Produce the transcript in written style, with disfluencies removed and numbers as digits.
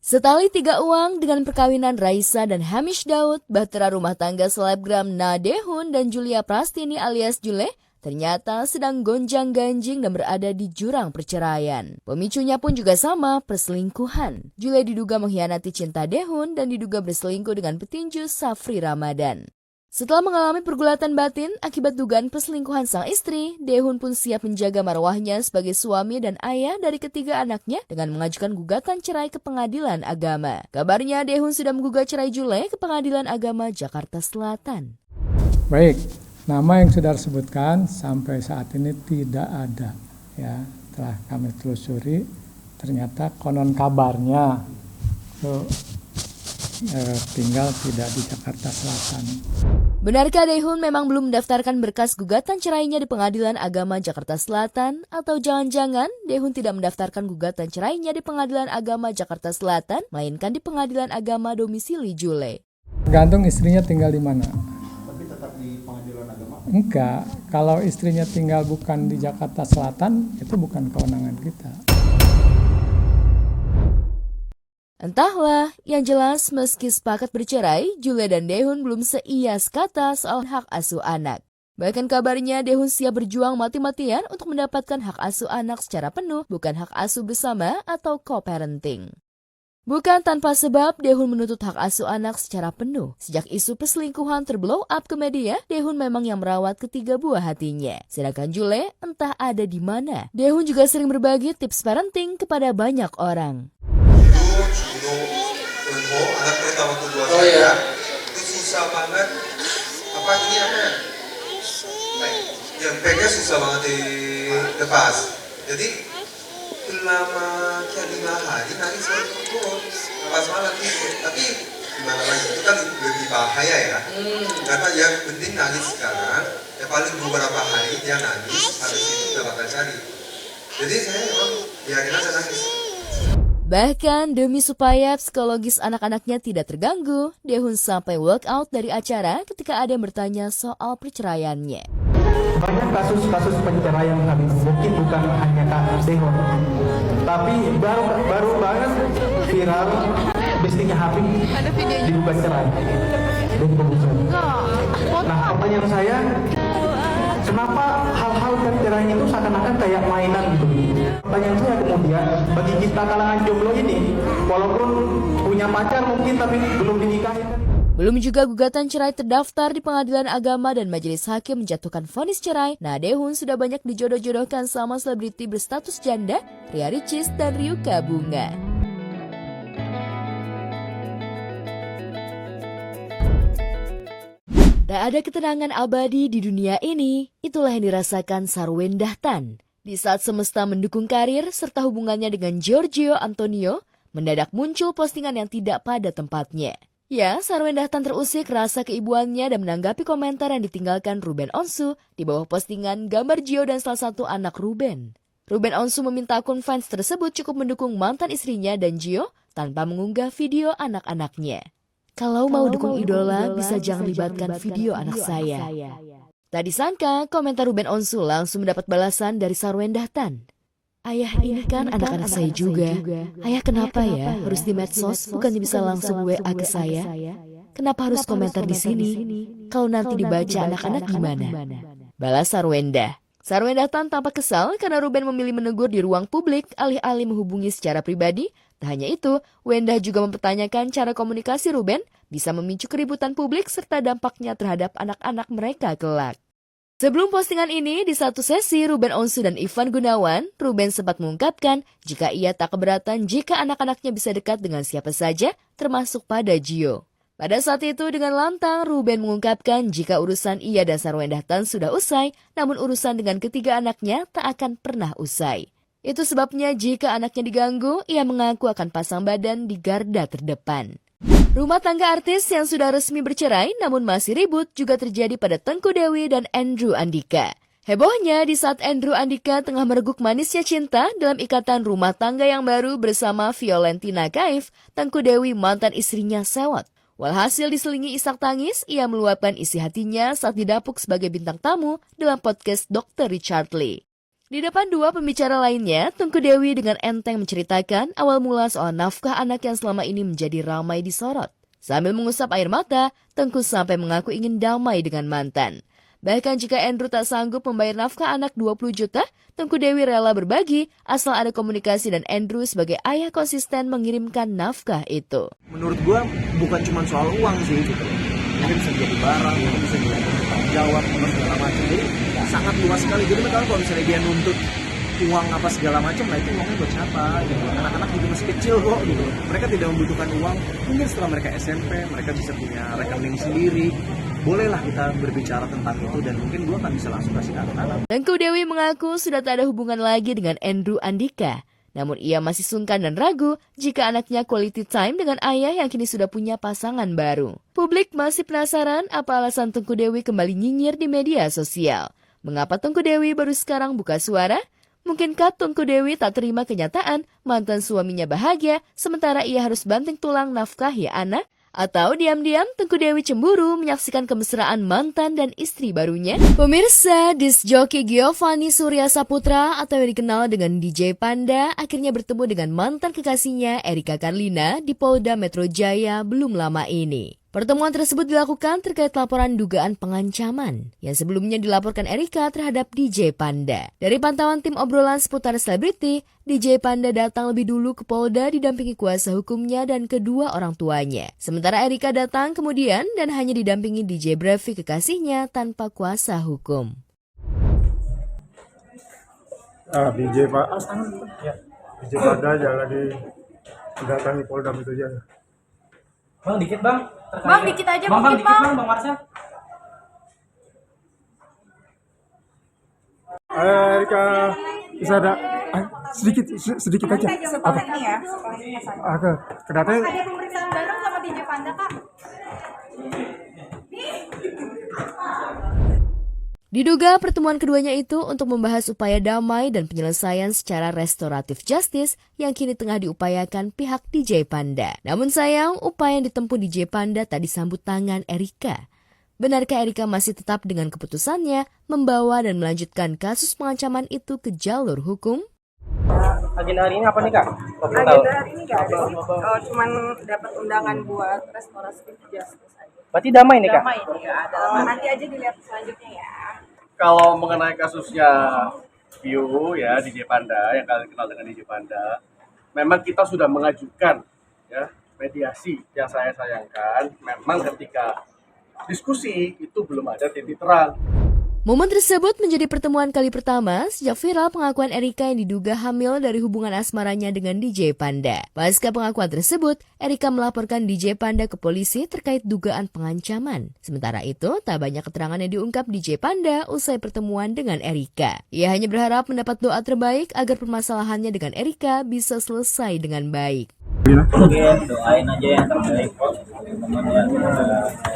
Setali tiga uang dengan perkawinan Raisa dan Hamish Daud, bahtera rumah tangga selebgram Na Dae-hoon dan Julia Prastini alias Jule ternyata sedang gonjang-ganjing dan berada di jurang perceraian. Pemicunya pun juga sama, perselingkuhan. Jule diduga mengkhianati cinta Dae-hoon dan diduga berselingkuh dengan petinju Safri Ramadan. Setelah mengalami pergulatan batin akibat dugaan perselingkuhan sang istri, Dae-hoon pun siap menjaga marwahnya sebagai suami dan ayah dari ketiga anaknya dengan mengajukan gugatan cerai ke Pengadilan Agama. Kabarnya Dae-hoon sudah menggugat cerai Jule ke Pengadilan Agama Jakarta Selatan. Baik, nama yang sudah disebutkan sampai saat ini tidak ada. Ya, telah kami telusuri, ternyata konon kabarnya tinggal tidak di Jakarta Selatan. Benarkah Dae-hoon memang belum mendaftarkan berkas gugatan cerainya di Pengadilan Agama Jakarta Selatan? Atau jangan-jangan Dae-hoon tidak mendaftarkan gugatan cerainya di Pengadilan Agama Jakarta Selatan, melainkan di Pengadilan Agama domisili Jule? Tergantung istrinya tinggal di mana. Tapi tetap di Pengadilan Agama? Enggak, kalau istrinya tinggal bukan di Jakarta Selatan, itu bukan kewenangan kita. Entahlah, yang jelas meski sepakat bercerai, Jule dan Dae-hoon belum seias kata soal hak asuh anak. Bahkan kabarnya Dae-hoon siap berjuang mati-matian untuk mendapatkan hak asuh anak secara penuh, bukan hak asuh bersama atau co-parenting. Bukan tanpa sebab, Dae-hoon menuntut hak asuh anak secara penuh. Sejak isu perselingkuhan terblow up ke media, Dae-hoon memang yang merawat ketiga buah hatinya. Sedangkan Jule entah ada di mana. Dae-hoon juga sering berbagi tips parenting kepada banyak orang. Anak pertama kedua saya itu susah banget yang pengen susah banget dilepas. Jadi selama 5 hari nangis terus pas malam tidur. Tapi gimana lagi, itu kan lebih bahaya ya. Karena yang penting nangis sekarang, ya paling beberapa hari dia nangis, habis itu udah bakal cari. Jadi saya memang biarin aja nangis. Bahkan demi supaya psikologis anak-anaknya tidak terganggu, Dae-hoon sampai walk out dari acara ketika ada yang bertanya soal perceraiannya. Banyak kasus-kasus perceraian kami, mungkin bukan hanya Kak Dae-hoon, tapi baru banget viral istrinya Habib digugat cerai. Nah, pertanyaan saya, kenapa hal-hal perceraian itu seakan-akan kayak mainan gitu? Pertanyaan saya kemudian, bagi kita kalangan jomblo ini, walaupun punya pacar mungkin tapi belum dinikahi. Belum juga gugatan cerai terdaftar di Pengadilan Agama dan Majelis Hakim menjatuhkan vonis cerai. Nah, Dae-hoon sudah banyak dijodoh-jodohkan sama selebriti berstatus janda, Ria Ricis dan Ryuka Bunga. Tak ada ketenangan abadi di dunia ini, itulah yang dirasakan Sarwendah Tan. Di saat semesta mendukung karir serta hubungannya dengan Giorgio Antonio, mendadak muncul postingan yang tidak pada tempatnya. Ya, Sarwendah Tan terusik rasa keibuannya dan menanggapi komentar yang ditinggalkan Ruben Onsu di bawah postingan gambar Gio dan salah satu anak Ruben. Ruben Onsu meminta akun fans tersebut cukup mendukung mantan istrinya dan Gio tanpa mengunggah video anak-anaknya. Kalau mau dukung idola, bisa jangan libatkan video anak saya. Tak disangka, komentar Ruben Onsu langsung mendapat balasan dari Sarwendah Tan. Ayah, ini kan anak-anak saya juga. Ayah kenapa ya harus di medsos, bukannya bisa langsung WA ke saya? Kenapa harus komentar di sini? Kalau nanti dibaca anak-anak gimana? Balas Sarwendah. Sarwendah Tan tampak kesal karena Ruben memilih menegur di ruang publik alih-alih menghubungi secara pribadi. Tak hanya itu, Wendah juga mempertanyakan cara komunikasi Ruben bisa memicu keributan publik serta dampaknya terhadap anak-anak mereka kelak. Sebelum postingan ini, di satu sesi Ruben Onsu dan Ivan Gunawan, Ruben sempat mengungkapkan jika ia tak keberatan jika anak-anaknya bisa dekat dengan siapa saja, termasuk pada Gio. Pada saat itu dengan lantang, Ruben mengungkapkan jika urusan ia dan Sarwendah Tan sudah usai, namun urusan dengan ketiga anaknya tak akan pernah usai. Itu sebabnya jika anaknya diganggu, ia mengaku akan pasang badan di garda terdepan. Rumah tangga artis yang sudah resmi bercerai namun masih ribut juga terjadi pada Tengku Dewi dan Andrew Andika. Hebohnya di saat Andrew Andika tengah mereguk manisnya cinta dalam ikatan rumah tangga yang baru bersama Violentina Kaif, Tengku Dewi mantan istrinya sewot. Walhasil diselingi isak tangis, ia meluapkan isi hatinya saat didapuk sebagai bintang tamu dalam podcast Dr. Richard Lee. Di depan dua pembicara lainnya, Tengku Dewi dengan enteng menceritakan awal mula soal nafkah anak yang selama ini menjadi ramai disorot. Sambil mengusap air mata, Tengku sampai mengaku ingin damai dengan mantan. Bahkan jika Andrew tak sanggup membayar nafkah anak 20 juta, Tengku Dewi rela berbagi asal ada komunikasi dan Andrew sebagai ayah konsisten mengirimkan nafkah itu. Menurut gua bukan cuma soal uang sih gitu. Mungkin bisa jadi barang, mungkin bisa jadi tanggung jawab, segala macam. Jadi sangat luas sekali. Jadi kalau misalnya dia nuntut uang apa segala macam, nah itu uangnya buat siapa? Gitu. Anak-anak juga masih kecil kok gitu. Mereka tidak membutuhkan uang. Mungkin setelah mereka SMP, mereka bisa punya rekening sendiri. Bolehlah kita berbicara tentang itu dan mungkin gua akan bisa langsung kasih ke anak-anak. Tengku Dewi mengaku sudah tak ada hubungan lagi dengan Andrew Andika. Namun ia masih sungkan dan ragu jika anaknya quality time dengan ayah yang kini sudah punya pasangan baru. Publik masih penasaran apa alasan Tengku Dewi kembali nyinyir di media sosial. Mengapa Tengku Dewi baru sekarang buka suara? Mungkinkah Tengku Dewi tak terima kenyataan mantan suaminya bahagia sementara ia harus banting tulang nafkahi anak? Atau diam-diam Tengku Dewi cemburu menyaksikan kemesraan mantan dan istri barunya? Pemirsa, disc jockey Giovanni Surya Saputra atau yang dikenal dengan DJ Panda akhirnya bertemu dengan mantan kekasihnya Erika Karlina di Polda Metro Jaya belum lama ini. Pertemuan tersebut dilakukan terkait laporan dugaan pengancaman yang sebelumnya dilaporkan Erika terhadap DJ Panda. Dari pantauan tim obrolan seputar selebriti, DJ Panda datang lebih dulu ke Polda didampingi kuasa hukumnya dan kedua orang tuanya. Sementara Erika datang kemudian dan hanya didampingi DJ Brevi kekasihnya tanpa kuasa hukum. DJ Panda jalan didatangi Polda Metro Jaya. Bang, dikit bang. Bang, dikit aja, Bang, dikit bang, Bang Marsha. Erika bisa ada sedikit aja. Setelah ini ya, setelah ini Ke kedatanya. ada pemeriksaan bareng sama DJ Panda, Kak. Diduga pertemuan keduanya itu untuk membahas upaya damai dan penyelesaian secara restoratif justice yang kini tengah diupayakan pihak DJ Panda. Namun sayang, upaya yang ditempuh DJ Panda tak disambut tangan Erika. Benarkah Erika masih tetap dengan keputusannya membawa dan melanjutkan kasus pengancaman itu ke jalur hukum? Agenda hari ini apa nih kak? Agenda hari ini nggak ada sih, cuman dapat undangan buat restoratif justice aja. Berarti damai nih kak? Damai ini nggak ada. Nanti aja dilihat selanjutnya ya. Kalau mengenai kasusnya View ya DJ Panda yang kalian kenal dengan DJ Panda, memang kita sudah mengajukan ya mediasi. Yang saya sayangkan memang ketika diskusi itu belum ada titik terang. Momen tersebut menjadi pertemuan kali pertama sejak viral pengakuan Erika yang diduga hamil dari hubungan asmaranya dengan DJ Panda. Pasca pengakuan tersebut, Erika melaporkan DJ Panda ke polisi terkait dugaan pengancaman. Sementara itu, tak banyak keterangan yang diungkap DJ Panda usai pertemuan dengan Erika. Ia hanya berharap mendapat doa terbaik agar permasalahannya dengan Erika bisa selesai dengan baik. Mungkin doain aja yang terbaik kok. Teman-teman ya.